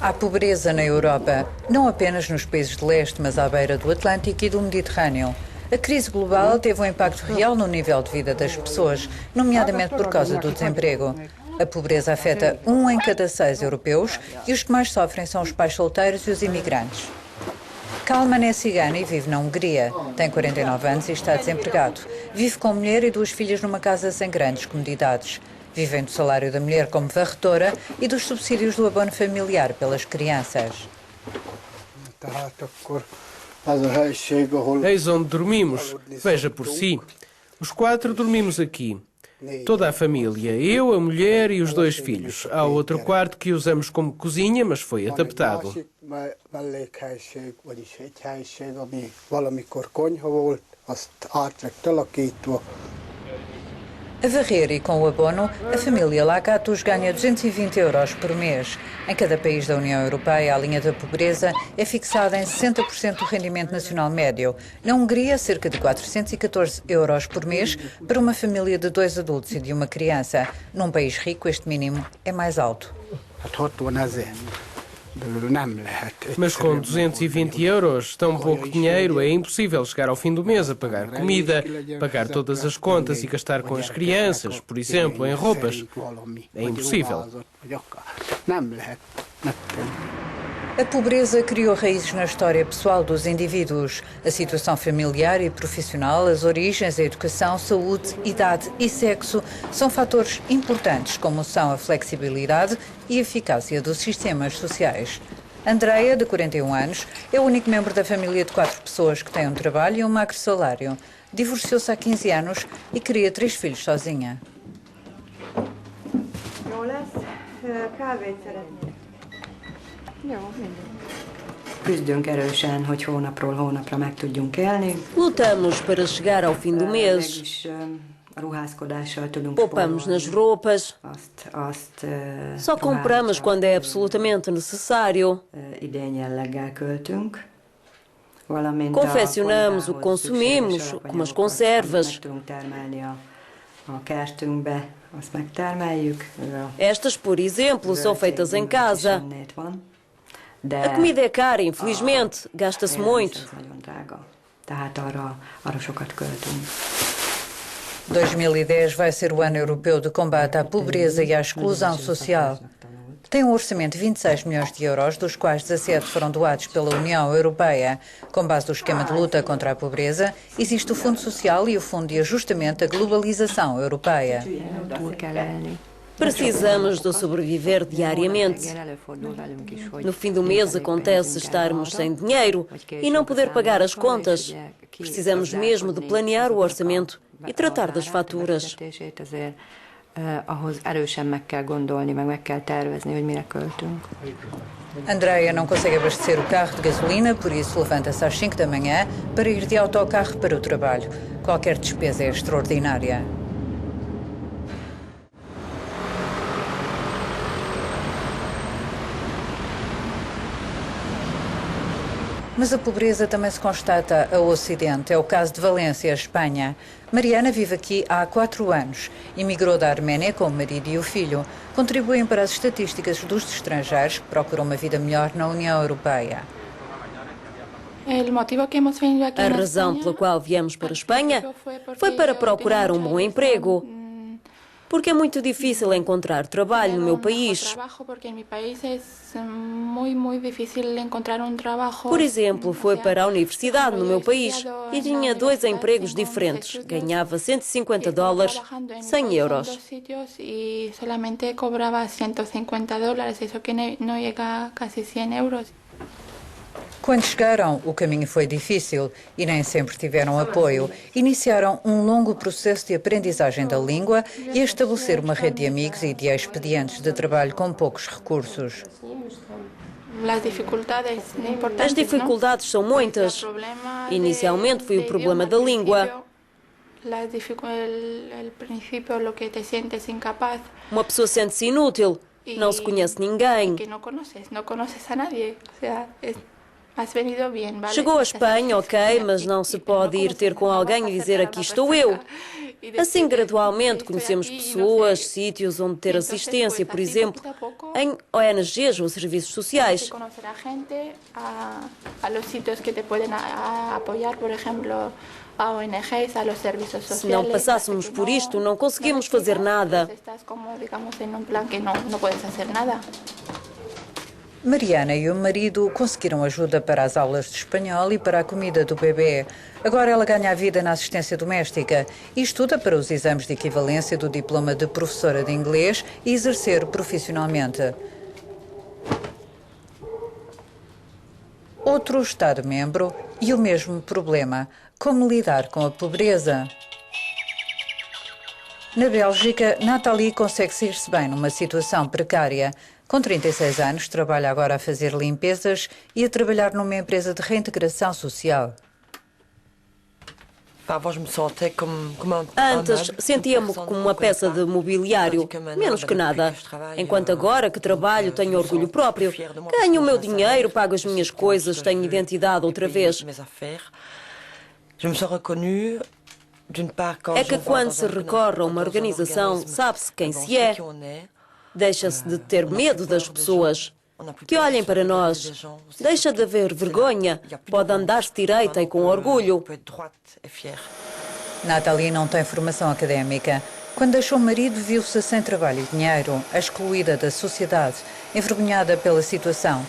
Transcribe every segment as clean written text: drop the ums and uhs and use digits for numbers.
Há pobreza na Europa, não apenas nos países de leste, mas à beira do Atlântico e do Mediterrâneo. A crise global teve um impacto real no nível de vida das pessoas, nomeadamente por causa do desemprego. A pobreza afeta 1 em cada 6 europeus e os que mais sofrem são os pais solteiros e os imigrantes. Kalman é cigana e vive na Hungria. Tem 49 anos e está desempregado. Vive com mulher e 2 filhas numa casa sem grandes comodidades. Vivem do salário da mulher como varredora e dos subsídios do abono familiar pelas crianças. Eis onde dormimos. Veja por si. Os 4 dormimos aqui. Toda a família, eu, a mulher e os 2 filhos. Há outro quarto que usamos como cozinha, mas foi adaptado. A varrer e com o abono, a família Lakatos ganha 220 euros por mês. Em cada país da União Europeia, a linha da pobreza é fixada em 60% do rendimento nacional médio. Na Hungria, cerca de 414 euros por mês para uma família de 2 adultos e de uma criança. Num país rico, este mínimo é mais alto. Mas com 220 euros, tão pouco dinheiro, é impossível chegar ao fim do mês a pagar comida, pagar todas as contas e gastar com as crianças, por exemplo, em roupas. É impossível. A pobreza criou raízes na história pessoal dos indivíduos. A situação familiar e profissional, as origens, a educação, saúde, idade e sexo são fatores importantes, como são a flexibilidade e a eficácia dos sistemas sociais. Andreia, de 41 anos, é o único membro da família de 4 pessoas que tem um trabalho e um magro salário. Divorciou-se há 15 anos e cria 3 filhos sozinha. Lutamos para chegar ao fim do mês. Poupamos nas roupas. Só compramos quando é absolutamente necessário. Confeccionamos o que consumimos, como as conservas. Estas, por exemplo, são feitas em casa. A comida é cara, infelizmente, gasta-se muito. 2010 vai ser o ano europeu de combate à pobreza e à exclusão social. Tem um orçamento de 26 milhões de euros, dos quais 17 foram doados pela União Europeia. Com base no esquema de luta contra a pobreza, existe o Fundo Social e o Fundo de Ajustamento à Globalização Europeia. Precisamos de sobreviver diariamente. No fim do mês acontece estarmos sem dinheiro e não poder pagar as contas. Precisamos mesmo de planear o orçamento e tratar das faturas. Andreia não consegue abastecer o carro de gasolina, por isso levanta-se às 5 da manhã para ir de autocarro para o trabalho. Qualquer despesa é extraordinária. Mas a pobreza também se constata ao Ocidente. É o caso de Valência, Espanha. Mariana vive aqui há 4 anos. Emigrou da Arménia com o marido e o filho. Contribuem para as estatísticas dos estrangeiros que procuram uma vida melhor na União Europeia. A razão pela qual viemos para a Espanha foi para procurar um bom emprego. Porque é muito difícil encontrar trabalho no meu país. Por exemplo, foi para a universidade no meu país e tinha 2 empregos diferentes. Ganhava $150, 100 euros. Quando chegaram, o caminho foi difícil e nem sempre tiveram apoio. Iniciaram um longo processo de aprendizagem da língua e a estabelecer uma rede de amigos e de expedientes de trabalho com poucos recursos. As dificuldades são muitas. Inicialmente foi o problema da língua. Uma pessoa sente-se inútil, não se conhece ninguém. Chegou à Espanha, ok, mas não se pode ir ter com alguém e dizer aqui estou eu. Assim, gradualmente, conhecemos pessoas, sítios onde ter assistência, por exemplo, em ONGs ou serviços sociais. Se não passássemos por isto, não conseguimos fazer nada. Mariana e o marido conseguiram ajuda para as aulas de espanhol e para a comida do bebê. Agora ela ganha a vida na assistência doméstica e estuda para os exames de equivalência do diploma de professora de inglês e exercer profissionalmente. Outro Estado-membro e o mesmo problema: como lidar com a pobreza. Na Bélgica, Nathalie consegue sair-se bem numa situação precária. Com 36 anos, trabalha agora a fazer limpezas e a trabalhar numa empresa de reintegração social. Antes, sentia-me como uma peça de mobiliário, menos que nada. Enquanto agora que trabalho, tenho orgulho próprio. Ganho o meu dinheiro, pago as minhas coisas, tenho identidade outra vez. É que quando se recorre a uma organização, sabe-se quem se é. Deixa-se de ter medo das pessoas. Que olhem para nós. Deixa de haver vergonha. Pode andar-se direita e com orgulho. Nathalie não tem formação académica. Quando deixou o marido, viu-se sem trabalho e dinheiro, excluída da sociedade, envergonhada pela situação.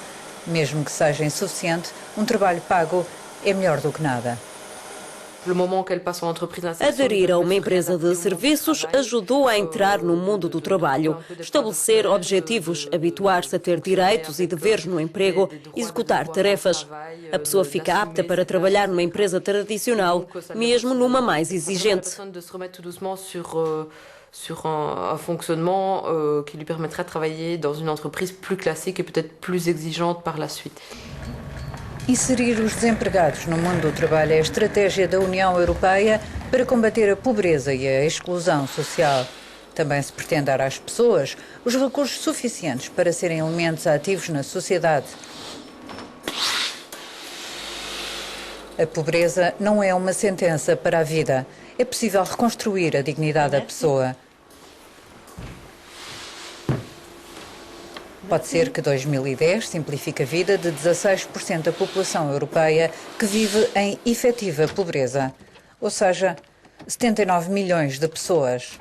Mesmo que seja insuficiente, um trabalho pago é melhor do que nada. Aderir a uma empresa de serviços ajudou a entrar no mundo do trabalho, estabelecer objetivos, habituar-se a ter direitos e deveres no emprego, executar tarefas. A pessoa fica apta para trabalhar numa empresa tradicional, mesmo numa mais exigente. Sur un fonctionnement qui lui permettrait de travailler dans une entreprise plus classique et peut-être plus exigeante par la suite. Inserir os desempregados no mundo do trabalho é a estratégia da União Europeia para combater a pobreza e a exclusão social. Também se pretende dar às pessoas os recursos suficientes para serem elementos ativos na sociedade. A pobreza não é uma sentença para a vida. É possível reconstruir a dignidade da pessoa. Pode ser que 2010 simplifique a vida de 16% da população europeia que vive em efetiva pobreza, ou seja, 79 milhões de pessoas.